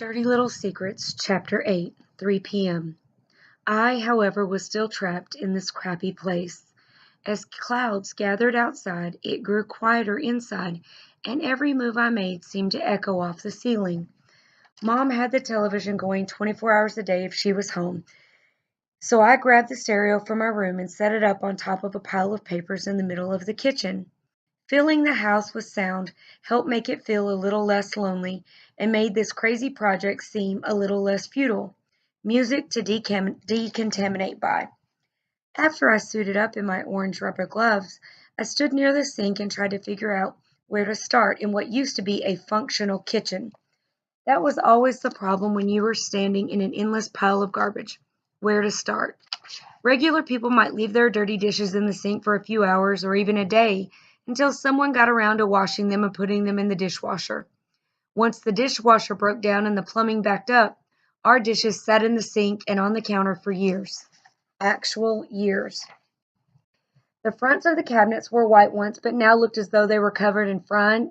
Dirty Little Secrets, Chapter 8, 3 p.m. I, however, was still trapped in this crappy place. As clouds gathered outside, it grew quieter inside, and every move I made seemed to echo off the ceiling. Mom had the television going 24 hours a day if she was home, so I grabbed the stereo from my room and set it up on top of a pile of papers in the middle of the kitchen. Filling the house with sound helped make it feel a little less lonely and made this crazy project seem a little less futile. Music to decontaminate by. After I suited up in my orange rubber gloves, I stood near the sink and tried to figure out where to start in what used to be a functional kitchen. That was always the problem when you were standing in an endless pile of garbage. Where to start? Regular people might leave their dirty dishes in the sink for a few hours or even a day until someone got around to washing them and putting them in the dishwasher. Once the dishwasher broke down and the plumbing backed up, our dishes sat in the sink and on the counter for years. Actual years. The fronts of the cabinets were white once, but now looked as though they were covered in fine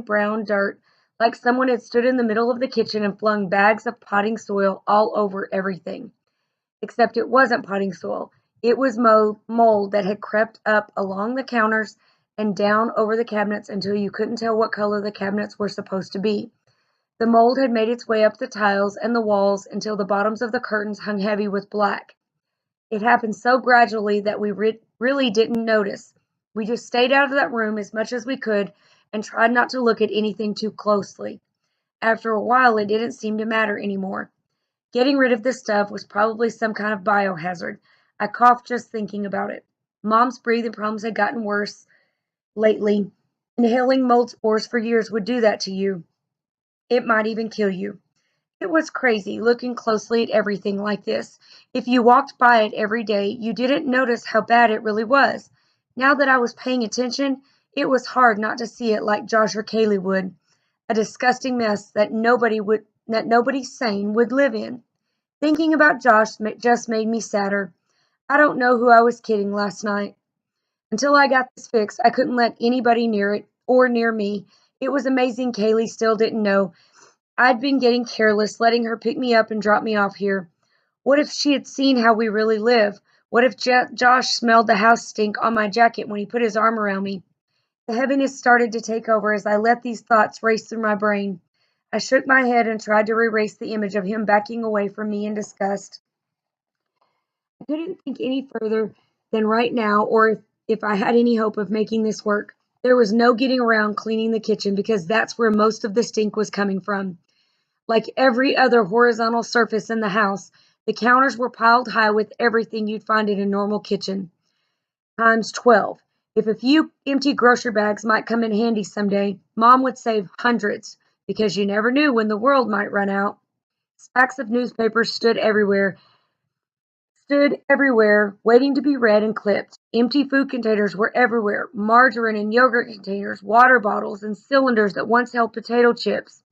brown dirt, like someone had stood in the middle of the kitchen and flung bags of potting soil all over everything. Except it wasn't potting soil. It was mold that had crept up along the counters and down over the cabinets until you couldn't tell what color the cabinets were supposed to be. The mold had made its way up the tiles and the walls until the bottoms of the curtains hung heavy with black. It happened so gradually that we really didn't notice. We just stayed out of that room as much as we could and tried not to look at anything too closely. After a while, it didn't seem to matter anymore. Getting rid of this stuff was probably some kind of biohazard. I coughed just thinking about it. Mom's breathing problems had gotten worse lately. Inhaling mold spores for years would do that to you. It might even kill you. It was crazy looking closely at everything like this. If you walked by it every day, you didn't notice how bad it really was. Now that I was paying attention, it was hard not to see it like Josh or Kaylee would. A disgusting mess that nobody sane would live in. Thinking about Josh just made me sadder. I don't know who I was kidding last night. Until I got this fixed, I couldn't let anybody near it or near me. It was amazing Kaylee still didn't know. I'd been getting careless, letting her pick me up and drop me off here. What if she had seen how we really live? What if Josh smelled the house stink on my jacket when he put his arm around me? The heaviness started to take over as I let these thoughts race through my brain. I shook my head and tried to erase the image of him backing away from me in disgust. I couldn't think any further than right now, or if I had any hope of making this work. There was no getting around cleaning the kitchen because that's where most of the stink was coming from. Like every other horizontal surface in the house, the counters were piled high with everything you'd find in a normal kitchen. Times 12. If a few empty grocery bags might come in handy someday, Mom would save hundreds, because you never knew when the world might run out. Stacks of newspapers stood everywhere, waiting to be read and clipped. Empty food containers were everywhere, margarine and yogurt containers, water bottles, and cylinders that once held potato chips.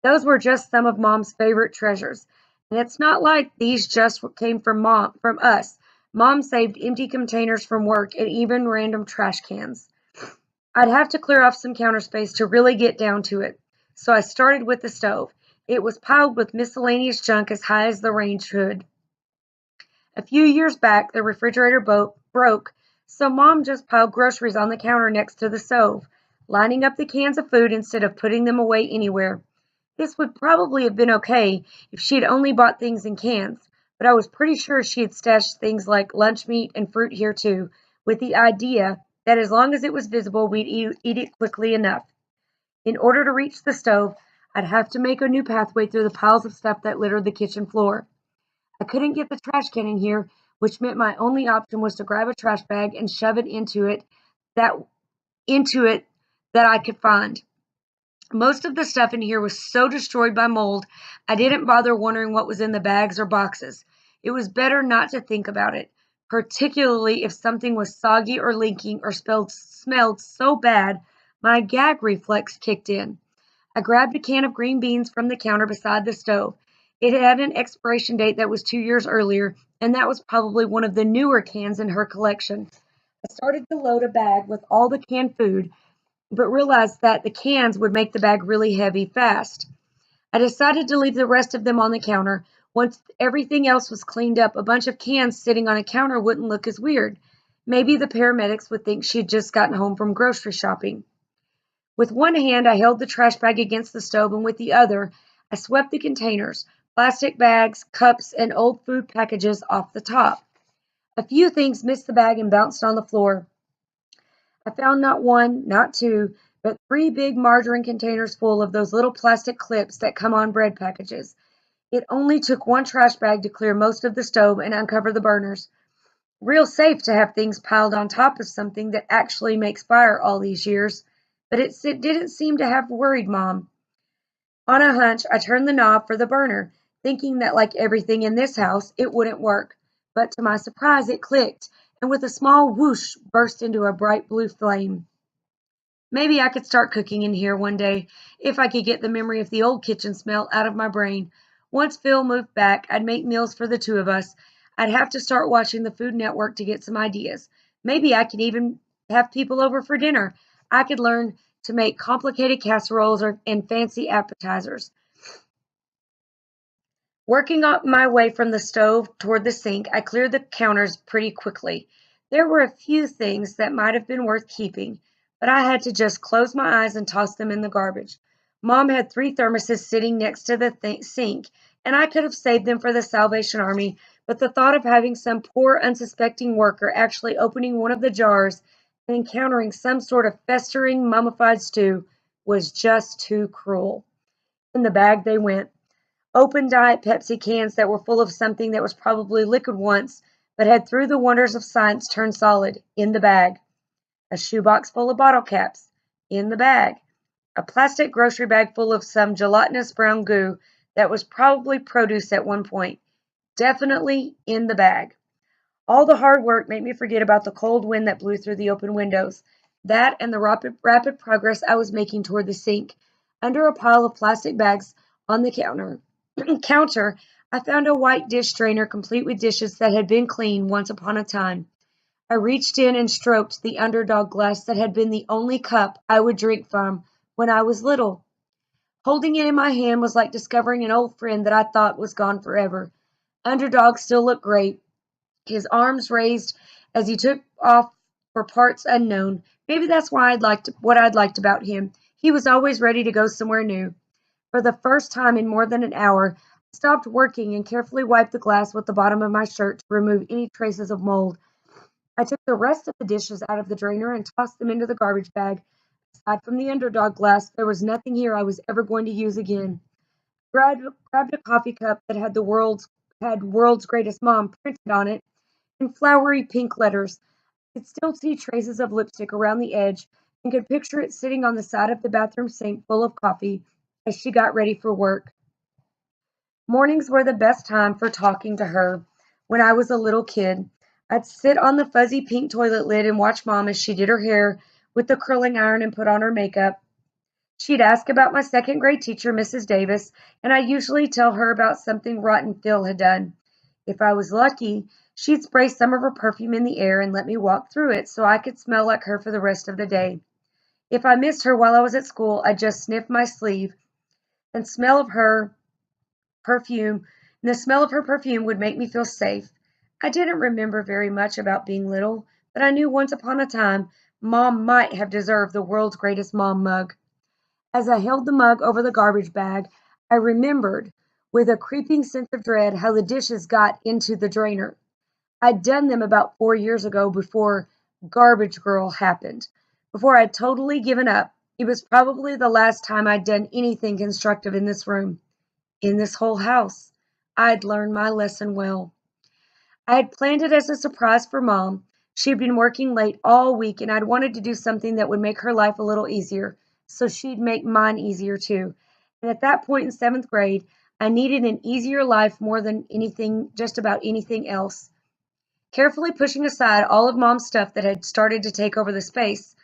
Those were just some of Mom's favorite treasures. And it's not like these just came from us. Mom saved empty containers from work and even random trash cans. I'd have to clear off some counter space to really get down to it. So I started with the stove. It was piled with miscellaneous junk as high as the range hood. A few years back, the refrigerator broke, so Mom just piled groceries on the counter next to the stove, lining up the cans of food instead of putting them away anywhere. This would probably have been okay if she had only bought things in cans, but I was pretty sure she had stashed things like lunch meat and fruit here too, with the idea that as long as it was visible, we'd eat it quickly enough. In order to reach the stove, I'd have to make a new pathway through the piles of stuff that littered the kitchen floor. I couldn't get the trash can in here, which meant my only option was to grab a trash bag and shove it that I could find. Most of the stuff in here was so destroyed by mold, I didn't bother wondering what was in the bags or boxes. It was better not to think about it, particularly if something was soggy or leaking or smelled so bad my gag reflex kicked in. I grabbed a can of green beans from the counter beside the stove. It had an expiration date that was 2 years earlier, and that was probably one of the newer cans in her collection. I started to load a bag with all the canned food, but realized that the cans would make the bag really heavy fast. I decided to leave the rest of them on the counter. Once everything else was cleaned up, a bunch of cans sitting on a counter wouldn't look as weird. Maybe the paramedics would think she had just gotten home from grocery shopping. With one hand, I held the trash bag against the stove, and with the other, I swept the containers, plastic bags, cups, and old food packages off the top. A few things missed the bag and bounced on the floor. I found not one, not two, but three big margarine containers full of those little plastic clips that come on bread packages. It only took one trash bag to clear most of the stove and uncover the burners. Real safe to have things piled on top of something that actually makes fire all these years, but it didn't seem to have worried Mom. On a hunch, I turned the knob for the burner, thinking that, like everything in this house, it wouldn't work. But to my surprise, it clicked, and with a small whoosh, burst into a bright blue flame. Maybe I could start cooking in here one day, if I could get the memory of the old kitchen smell out of my brain. Once Phil moved back, I'd make meals for the two of us. I'd have to start watching the Food Network to get some ideas. Maybe I could even have people over for dinner. I could learn to make complicated casseroles and fancy appetizers. Working up my way from the stove toward the sink, I cleared the counters pretty quickly. There were a few things that might have been worth keeping, but I had to just close my eyes and toss them in the garbage. Mom had three thermoses sitting next to the sink, and I could have saved them for the Salvation Army, but the thought of having some poor, unsuspecting worker actually opening one of the jars and encountering some sort of festering, mummified stew was just too cruel. In the bag they went. Open Diet Pepsi cans that were full of something that was probably liquid once, but had through the wonders of science turned solid, in the bag. A shoebox full of bottle caps, in the bag. A plastic grocery bag full of some gelatinous brown goo that was probably produce at one point, definitely in the bag. All the hard work made me forget about the cold wind that blew through the open windows. That and the rapid progress I was making toward the sink. Under a pile of plastic bags on the counter, I found a white dish strainer complete with dishes that had been clean once upon a time. I reached in and stroked the Underdog glass that had been the only cup I would drink from when I was little. Holding it in my hand was like discovering an old friend that I thought was gone forever. Underdog still looked great, his arms raised as he took off for parts unknown. Maybe that's what I'd liked about him. He was always ready to go somewhere new. For the first time in more than an hour, I stopped working and carefully wiped the glass with the bottom of my shirt to remove any traces of mold. I took the rest of the dishes out of the drainer and tossed them into the garbage bag. Aside from the Underdog glass, there was nothing here I was ever going to use again. Grabbed a coffee cup that had world's greatest mom printed on it in flowery pink letters. I could still see traces of lipstick around the edge and could picture it sitting on the side of the bathroom sink full of coffee as she got ready for work. Mornings were the best time for talking to her. When I was a little kid, I'd sit on the fuzzy pink toilet lid and watch Mom as she did her hair with the curling iron and put on her makeup. She'd ask about my second grade teacher, Mrs. Davis, and I'd usually tell her about something rotten Phil had done. If I was lucky, she'd spray some of her perfume in the air and let me walk through it so I could smell like her for the rest of the day. If I missed her while I was at school, I'd just sniff my sleeve and perfume, and the smell of her perfume would make me feel safe. I didn't remember very much about being little, but I knew once upon a time Mom might have deserved the world's greatest mom mug. As I held the mug over the garbage bag, I remembered, with a creeping sense of dread, how the dishes got into the drainer. I'd done them about 4 years ago before Garbage Girl happened, before I'd totally given up. It was probably the last time I'd done anything constructive in this room, in this whole house. I'd learned my lesson well. I had planned it as a surprise for Mom. She had been working late all week, and I'd wanted to do something that would make her life a little easier, so she'd make mine easier too. And at that point in seventh grade, I needed an easier life more than anything, just about anything else. Carefully pushing aside all of Mom's stuff that had started to take over the space,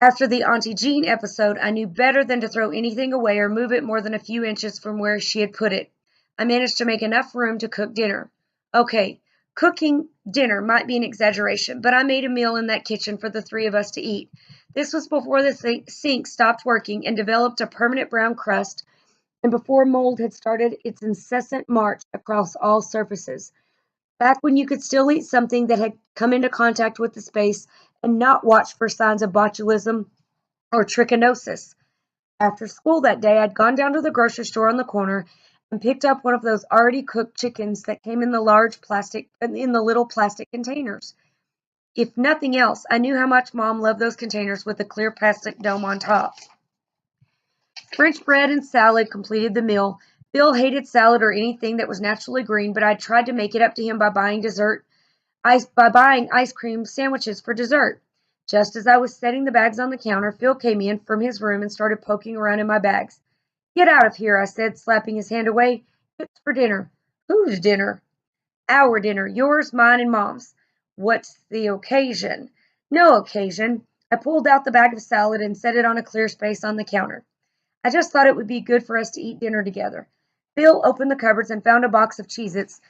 after the Auntie Jean episode, I knew better than to throw anything away or move it more than a few inches from where she had put it. I managed to make enough room to cook dinner. Okay, cooking dinner might be an exaggeration, but I made a meal in that kitchen for the three of us to eat. This was before the sink stopped working and developed a permanent brown crust and before mold had started its incessant march across all surfaces. Back when you could still eat something that had come into contact with the space and not watch for signs of botulism or trichinosis. After school that day, I'd gone down to the grocery store on the corner and picked up one of those already cooked chickens that came in the little plastic containers. If nothing else, I knew how much Mom loved those containers with the clear plastic dome on top. French bread and salad completed the meal. Bill hated salad or anything that was naturally green, but I tried to make it up to him by buying ice cream sandwiches for dessert. Just as I was setting the bags on the counter, Phil came in from his room and started poking around in my bags. Get out of here, I said, slapping his hand away. It's for dinner. Whose dinner? Our dinner. Yours, mine, and Mom's. What's the occasion? No occasion. I pulled out the bag of salad and set it on a clear space on the counter. I just thought it would be good for us to eat dinner together. Phil opened the cupboards and found a box of Ch8.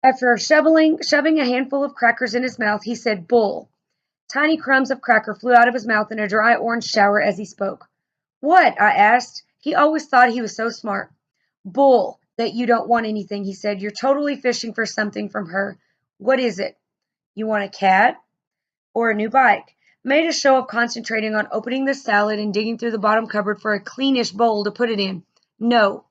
After shoving a handful of crackers in his mouth, he said, "Bull." Tiny crumbs of cracker flew out of his mouth in a dry orange shower as he spoke. What? I asked. He always thought he was so smart. Bull that you don't want anything, he said. You're totally fishing for something from her. What is it? You want a cat? Or a new bike? Made a show of concentrating on opening the salad and digging through the bottom cupboard for a cleanish bowl to put it in. No.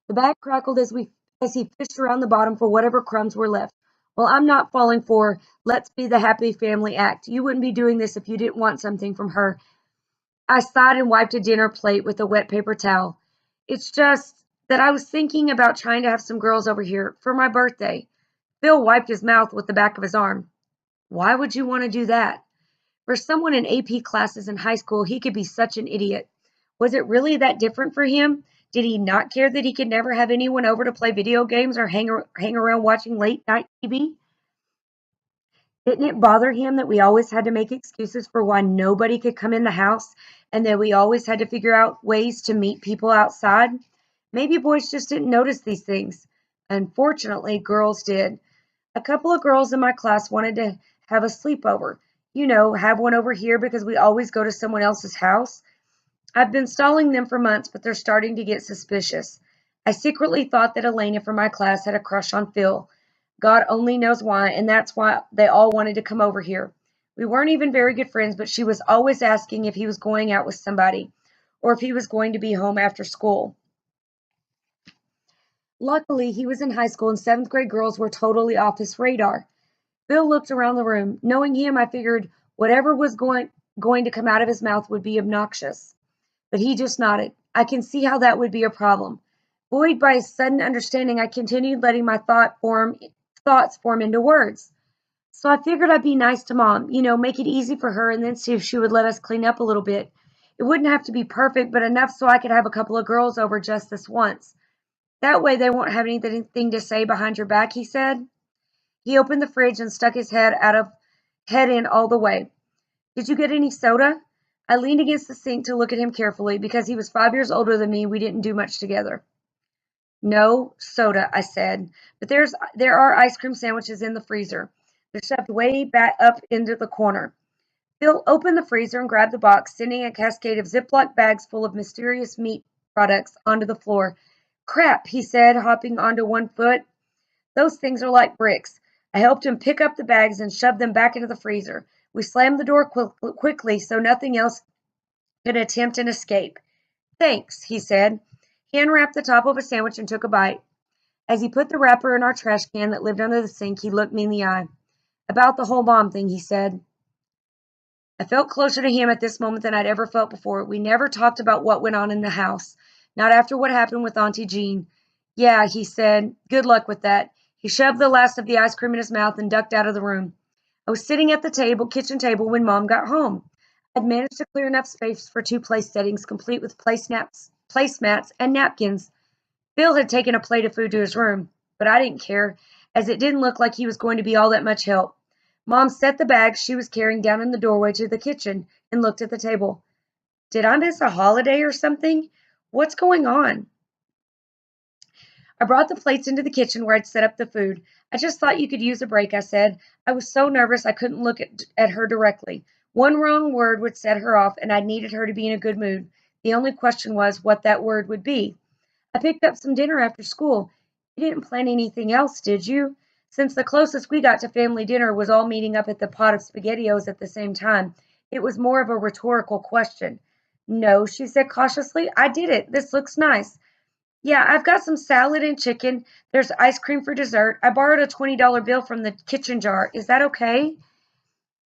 The bag crackled as he fished around the bottom for whatever crumbs were left. Well, I'm not falling for let's be the happy family act. You wouldn't be doing this if you didn't want something from her. I sighed and wiped a dinner plate with a wet paper towel. It's just that I was thinking about trying to have some girls over here for my birthday. Phil wiped his mouth with the back of his arm. Why would you want to do that? For someone in AP classes in high school, he could be such an idiot. Was it really that different for him? Did he not care that he could never have anyone over to play video games or hang around watching late night TV? Didn't it bother him that we always had to make excuses for why nobody could come in the house and that we always had to figure out ways to meet people outside? Maybe boys just didn't notice these things. Unfortunately, girls did. A couple of girls in my class wanted to have a sleepover. You know, have one over here because we always go to someone else's house. I've been stalling them for months, but they're starting to get suspicious. I secretly thought that Elena from my class had a crush on Phil. God only knows why, and that's why they all wanted to come over here. We weren't even very good friends, but she was always asking if he was going out with somebody or if he was going to be home after school. Luckily, he was in high school and seventh grade girls were totally off his radar. Bill looked around the room. Knowing him, I figured whatever was going to come out of his mouth would be obnoxious. But he just nodded. I can see how that would be a problem. Buoyed by his sudden understanding, I continued letting my thoughts form into words. So I figured I'd be nice to Mom, make it easy for her and then see if she would let us clean up a little bit. It wouldn't have to be perfect, but enough so I could have a couple of girls over just this once. That way they won't have anything to say behind your back, he said. He opened the fridge and stuck his head in all the way. Did you get any soda? I leaned against the sink to look at him carefully. Because he was 5 years older than me, we didn't do much together. No soda, I said, but there are ice cream sandwiches in the freezer. They're shoved way back up into the corner. Phil opened the freezer and grabbed the box, sending a cascade of Ziploc bags full of mysterious meat products onto the floor. Crap, he said, hopping onto one foot. Those things are like bricks. I helped him pick up the bags and shove them back into the freezer. We slammed the door quickly so nothing else could attempt an escape. Thanks, he said. He unwrapped the top of a sandwich and took a bite. As he put the wrapper in our trash can that lived under the sink, he looked me in the eye. About the whole Mom thing, he said. I felt closer to him at this moment than I'd ever felt before. We never talked about what went on in the house. Not after what happened with Auntie Jean. Yeah, he said. Good luck with that. He shoved the last of the ice cream in his mouth and ducked out of the room. I was sitting at the kitchen table when Mom got home. I'd managed to clear enough space for 2 place settings, complete with placemats, and napkins. Phil had taken a plate of food to his room, but I didn't care, as it didn't look like he was going to be all that much help. Mom set the bags she was carrying down in the doorway to the kitchen and looked at the table. Did I miss a holiday or something? What's going on? I brought the plates into the kitchen where I'd set up the food. I just thought you could use a break, I said. I was so nervous I couldn't look at her directly. One wrong word would set her off, and I needed her to be in a good mood. The only question was what that word would be. I picked up some dinner after school. You didn't plan anything else, did you? Since the closest we got to family dinner was all meeting up at the pot of SpaghettiOs at the same time, it was more of a rhetorical question. No, she said cautiously. I did it. This looks nice. Yeah, I've got some salad and chicken. There's ice cream for dessert. I borrowed a $20 bill from the kitchen jar. Is that okay?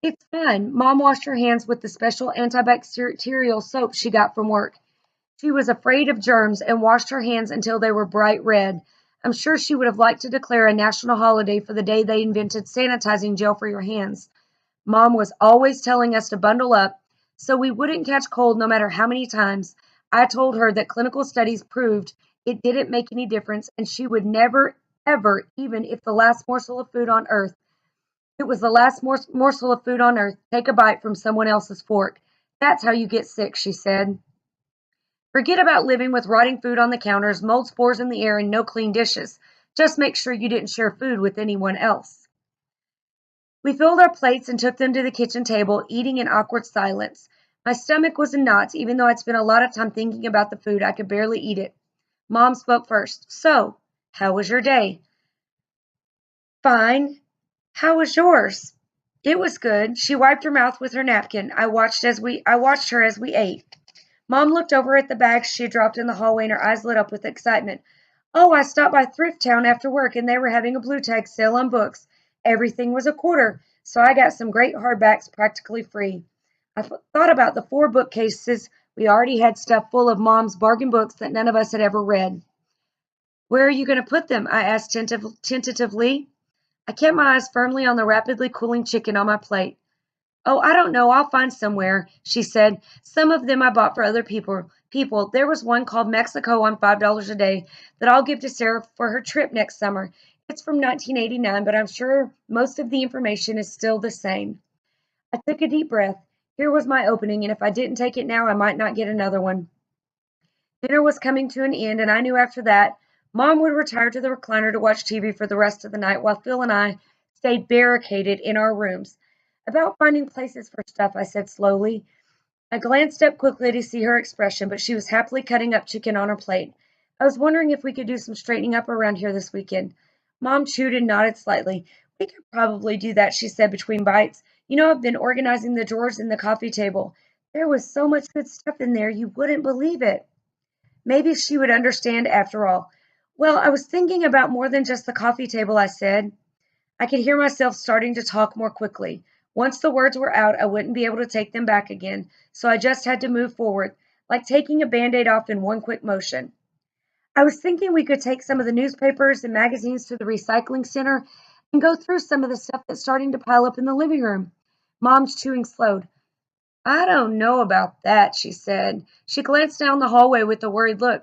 It's fine. Mom washed her hands with the special antibacterial soap she got from work. She was afraid of germs and washed her hands until they were bright red. I'm sure she would have liked to declare a national holiday for the day they invented sanitizing gel for your hands. Mom was always telling us to bundle up so we wouldn't catch cold no matter how many times I told her that clinical studies proved it didn't make any difference and she would never, ever, even if the last morsel of food on earth, it was the last morsel of food on earth, take a bite from someone else's fork. That's how you get sick, she said. Forget about living with rotting food on the counters, mold spores in the air, and no clean dishes. Just make sure you didn't share food with anyone else. We filled our plates and took them to the kitchen table, eating in awkward silence. My stomach was in knots, even though I'd spent a lot of time thinking about the food. I could barely eat it. Mom spoke first. So, how was your day? Fine. How was yours? It was good. She wiped her mouth with her napkin. I watched her as we ate. Mom looked over at the bags she had dropped in the hallway and her eyes lit up with excitement. Oh, I stopped by Thrift Town after work and they were having a blue tag sale on books. Everything was a quarter, so I got some great hardbacks practically free. I thought about the 4 bookcases. We already had stuff full of Mom's bargain books that none of us had ever read. Where are you going to put them? I asked tentatively. I kept my eyes firmly on the rapidly cooling chicken on my plate. Oh, I don't know. I'll find somewhere, she said. Some of them I bought for other people. There was one called Mexico on $5 a day that I'll give to Sarah for her trip next summer. It's from 1989, but I'm sure most of the information is still the same. I took a deep breath. Here was my opening, and if I didn't take it now, I might not get another one. Dinner was coming to an end, and I knew after that, Mom would retire to the recliner to watch TV for the rest of the night while Phil and I stayed barricaded in our rooms. About finding places for stuff, I said slowly. I glanced up quickly to see her expression, but she was happily cutting up chicken on her plate. I was wondering if we could do some straightening up around here this weekend. Mom chewed and nodded slightly. We could probably do that, she said between bites. You know, I've been organizing the drawers in the coffee table. There was so much good stuff in there, you wouldn't believe it. Maybe she would understand after all. Well, I was thinking about more than just the coffee table, I said. I could hear myself starting to talk more quickly. Once the words were out, I wouldn't be able to take them back again, so I just had to move forward, like taking a Band-Aid off in one quick motion. I was thinking we could take some of the newspapers and magazines to the recycling center and go through some of the stuff that's starting to pile up in the living room. Mom's chewing slowed. I don't know about that, she said. She glanced down the hallway with a worried look.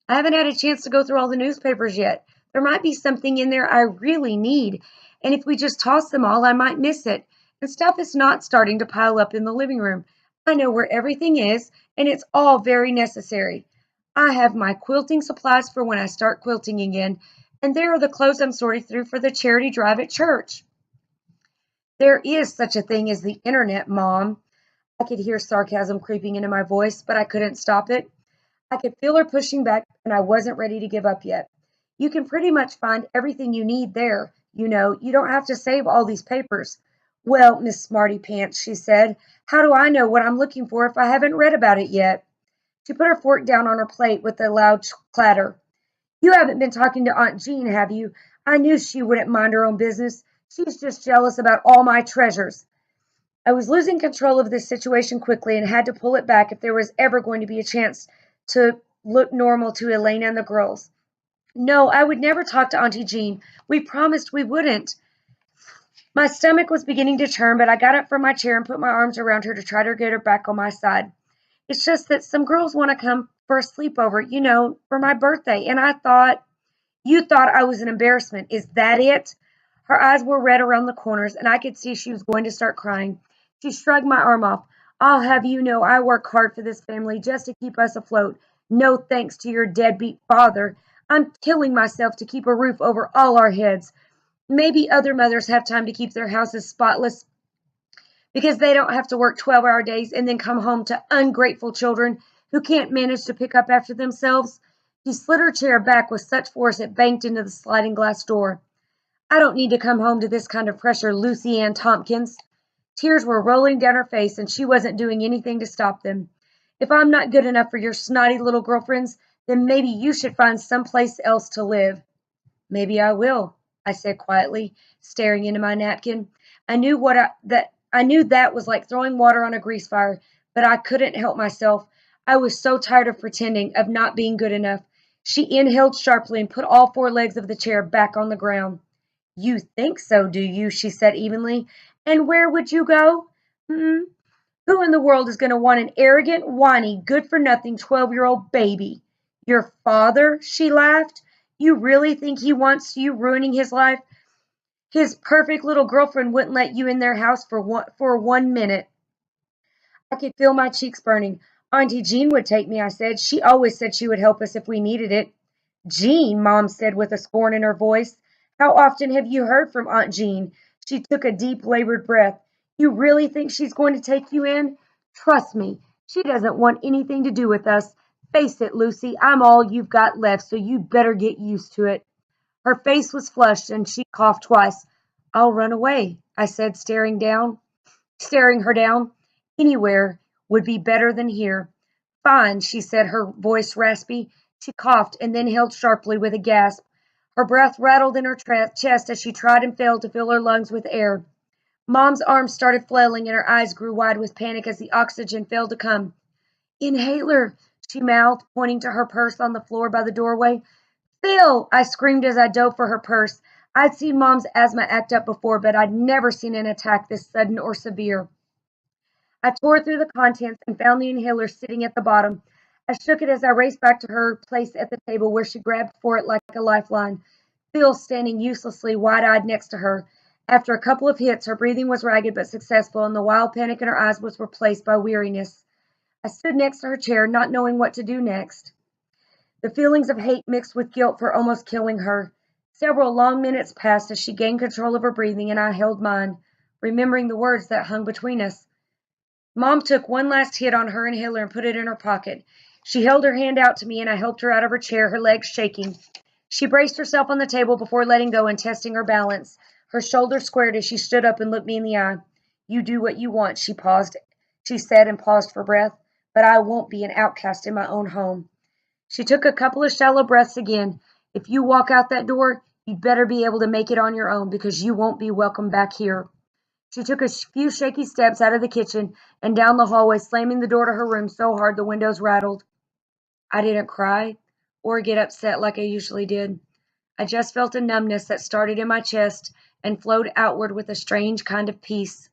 I haven't had a chance to go through all the newspapers yet. There might be something in there I really need, and if we just toss them all, I might miss it. And stuff is not starting to pile up in the living room. I know where everything is, and it's all very necessary. I have my quilting supplies for when I start quilting again, and there are the clothes I'm sorting through for the charity drive at church. There is such a thing as the internet, Mom. I could hear sarcasm creeping into my voice, but I couldn't stop it. I could feel her pushing back, and I wasn't ready to give up yet. You can pretty much find everything you need there. You know, you don't have to save all these papers. Well, Miss Smarty Pants, she said, how do I know what I'm looking for if I haven't read about it yet? She put her fork down on her plate with a loud clatter. You haven't been talking to Aunt Jean, have you? I knew she wouldn't mind her own business. She's just jealous about all my treasures. I was losing control of this situation quickly and had to pull it back if there was ever going to be a chance to look normal to Elena and the girls. No, I would never talk to Auntie Jean. We promised we wouldn't. My stomach was beginning to churn, but I got up from my chair and put my arms around her to try to get her back on my side. It's just that some girls want to come for a sleepover, you know, for my birthday, and I thought, you thought I was an embarrassment. Is that it? Her eyes were red around the corners, and I could see she was going to start crying. She shrugged my arm off. I'll have you know I work hard for this family just to keep us afloat. No thanks to your deadbeat father. I'm killing myself to keep a roof over all our heads. Maybe other mothers have time to keep their houses spotless because they don't have to work 12-hour days and then come home to ungrateful children who can't manage to pick up after themselves. She slid her chair back with such force it banged into the sliding glass door. I don't need to come home to this kind of pressure, Lucy Ann Tompkins. Tears were rolling down her face, and she wasn't doing anything to stop them. If I'm not good enough for your snotty little girlfriends, then maybe you should find some place else to live. Maybe I will, I said quietly, staring into my napkin. I knew that was like throwing water on a grease fire, but I couldn't help myself. I was so tired of pretending, of not being good enough. She inhaled sharply and put all four legs of the chair back on the ground. You think so, do you? She said evenly. And where would you go? Hmm? Who in the world is going to want an arrogant, whiny, good-for-nothing 12-year-old baby? Your father? She laughed. You really think he wants you ruining his life? His perfect little girlfriend wouldn't let you in their house for 1 minute. I could feel my cheeks burning. Auntie Jean would take me, I said. She always said she would help us if we needed it. Jean, Mom said with a scorn in her voice. How often have you heard from Aunt Jean? She took a deep, labored breath. You really think she's going to take you in? Trust me, she doesn't want anything to do with us. Face it, Lucy, I'm all you've got left, so you'd better get used to it. Her face was flushed and she coughed twice. I'll run away, I said, staring her down. Anywhere would be better than here. Fine, she said, her voice raspy. She coughed and then held sharply with a gasp. Her breath rattled in her chest as she tried and failed to fill her lungs with air. Mom's arms started flailing and her eyes grew wide with panic as the oxygen failed to come. Inhaler, she mouthed, pointing to her purse on the floor by the doorway. Phil! I screamed as I dove for her purse. I'd seen Mom's asthma act up before, but I'd never seen an attack this sudden or severe. I tore through the contents and found the inhaler sitting at the bottom. I shook it as I raced back to her place at the table where she grabbed for it like a lifeline. Phil standing uselessly wide-eyed next to her. After a couple of hits, her breathing was ragged but successful, and the wild panic in her eyes was replaced by weariness. I stood next to her chair, not knowing what to do next. The feelings of hate mixed with guilt for almost killing her. Several long minutes passed as she gained control of her breathing, and I held mine, remembering the words that hung between us. Mom took one last hit on her inhaler and put it in her pocket. She held her hand out to me, and I helped her out of her chair, her legs shaking. She braced herself on the table before letting go and testing her balance. Her shoulders squared as she stood up and looked me in the eye. You do what you want, she said and paused for breath, but I won't be an outcast in my own home. She took a couple of shallow breaths again. If you walk out that door, you'd better be able to make it on your own because you won't be welcome back here. She took a few shaky steps out of the kitchen and down the hallway, slamming the door to her room so hard the windows rattled. I didn't cry or get upset like I usually did. I just felt a numbness that started in my chest and flowed outward with a strange kind of peace.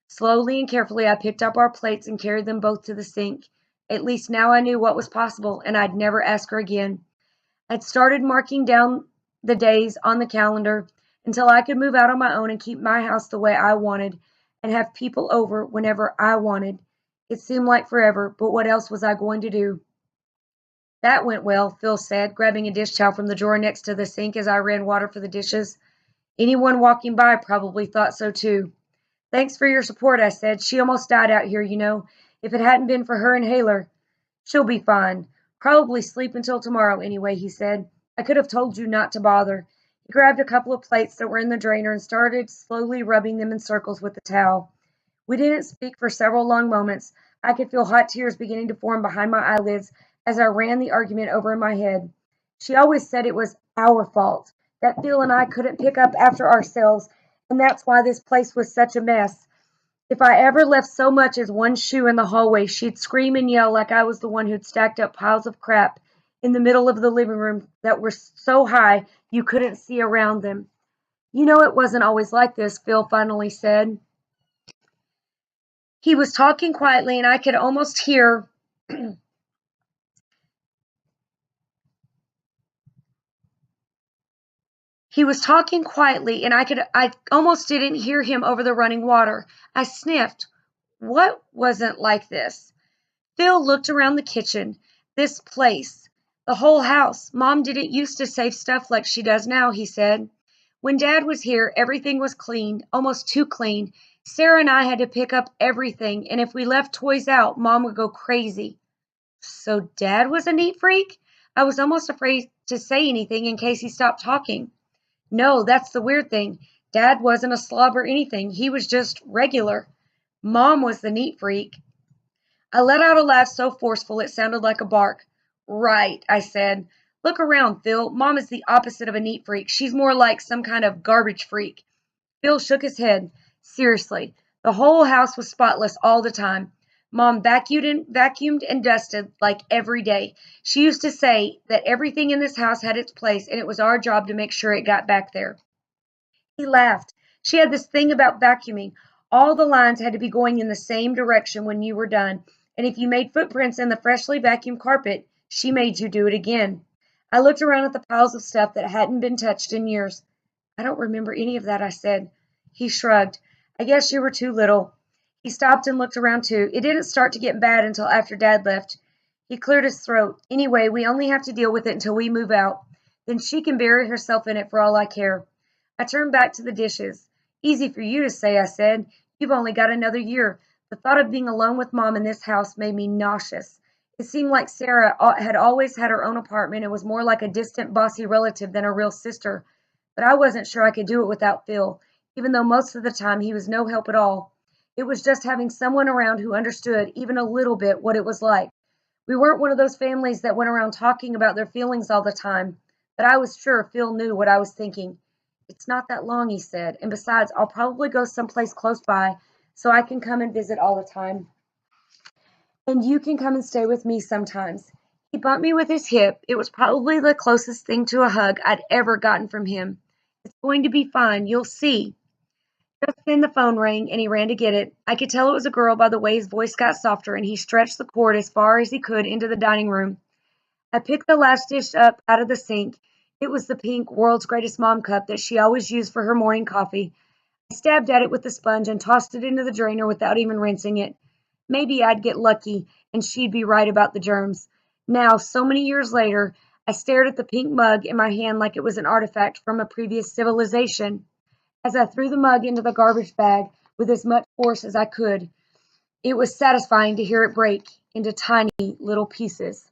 Slowly and carefully, I picked up our plates and carried them both to the sink. At least now I knew what was possible, and I'd never ask her again. I'd started marking down the days on the calendar until I could move out on my own and keep my house the way I wanted and have people over whenever I wanted. It seemed like forever, but what else was I going to do? That went well, Phil said, grabbing a dish towel from the drawer next to the sink as I ran water for the dishes. Anyone walking by probably thought so too. Thanks for your support, I said. She almost died out here, you know. If it hadn't been for her inhaler. She'll be fine. Probably sleep until tomorrow anyway, he said. I could have told you not to bother. He grabbed a couple of plates that were in the drainer and started slowly rubbing them in circles with the towel. We didn't speak for several long moments. I could feel hot tears beginning to form behind my eyelids as I ran the argument over in my head. She always said it was our fault, that Phil and I couldn't pick up after ourselves, and that's why this place was such a mess. If I ever left so much as one shoe in the hallway, she'd scream and yell like I was the one who'd stacked up piles of crap in the middle of the living room that were so high you couldn't see around them. You know, it wasn't always like this, Phil finally said. He was talking quietly, and I could almost hear He was talking quietly, and I almost didn't hear him over the running water. I sniffed. What wasn't like this? Phil looked around the kitchen. This place. The whole house. Mom didn't used to save stuff like she does now, he said. When Dad was here, everything was clean, almost too clean. Sarah and I had to pick up everything, and if we left toys out, Mom would go crazy. So Dad was a neat freak? I was almost afraid to say anything in case he stopped talking. No, that's the weird thing. Dad wasn't a slob or anything. He was just regular. Mom was the neat freak. I let out a laugh so forceful it sounded like a bark. Right, I said. Look around, Phil. Mom is the opposite of a neat freak. She's more like some kind of garbage freak. Phil shook his head. Seriously, the whole house was spotless all the time. Mom vacuumed and dusted like every day. She used to say that everything in this house had its place and it was our job to make sure it got back there. He laughed. She had this thing about vacuuming. All the lines had to be going in the same direction when you were done, and if you made footprints in the freshly vacuumed carpet, she made you do it again. I looked around at the piles of stuff that hadn't been touched in years. I don't remember any of that, I said. He shrugged. I guess you were too little. He stopped and looked around too. It didn't start to get bad until after Dad left. He cleared his throat. Anyway, we only have to deal with it until we move out. Then she can bury herself in it for all I care. I turned back to the dishes. Easy for you to say, I said. You've only got another year. The thought of being alone with Mom in this house made me nauseous. It seemed like Sarah had always had her own apartment and was more like a distant, bossy relative than a real sister. But I wasn't sure I could do it without Phil, even though most of the time he was no help at all. It was just having someone around who understood, even a little bit, what it was like. We weren't one of those families that went around talking about their feelings all the time, but I was sure Phil knew what I was thinking. It's not that long, he said, and besides, I'll probably go someplace close by so I can come and visit all the time. And you can come and stay with me sometimes. He bumped me with his hip. It was probably the closest thing to a hug I'd ever gotten from him. It's going to be fine. You'll see. Just then the phone rang, and he ran to get it. I could tell it was a girl by the way his voice got softer, and he stretched the cord as far as he could into the dining room. I picked the last dish up out of the sink. It was the pink World's Greatest Mom cup that she always used for her morning coffee. I stabbed at it with the sponge and tossed it into the drainer without even rinsing it. Maybe I'd get lucky and she'd be right about the germs. Now, so many years later, I stared at the pink mug in my hand like it was an artifact from a previous civilization. As I threw the mug into the garbage bag with as much force as I could, it was satisfying to hear it break into tiny little pieces.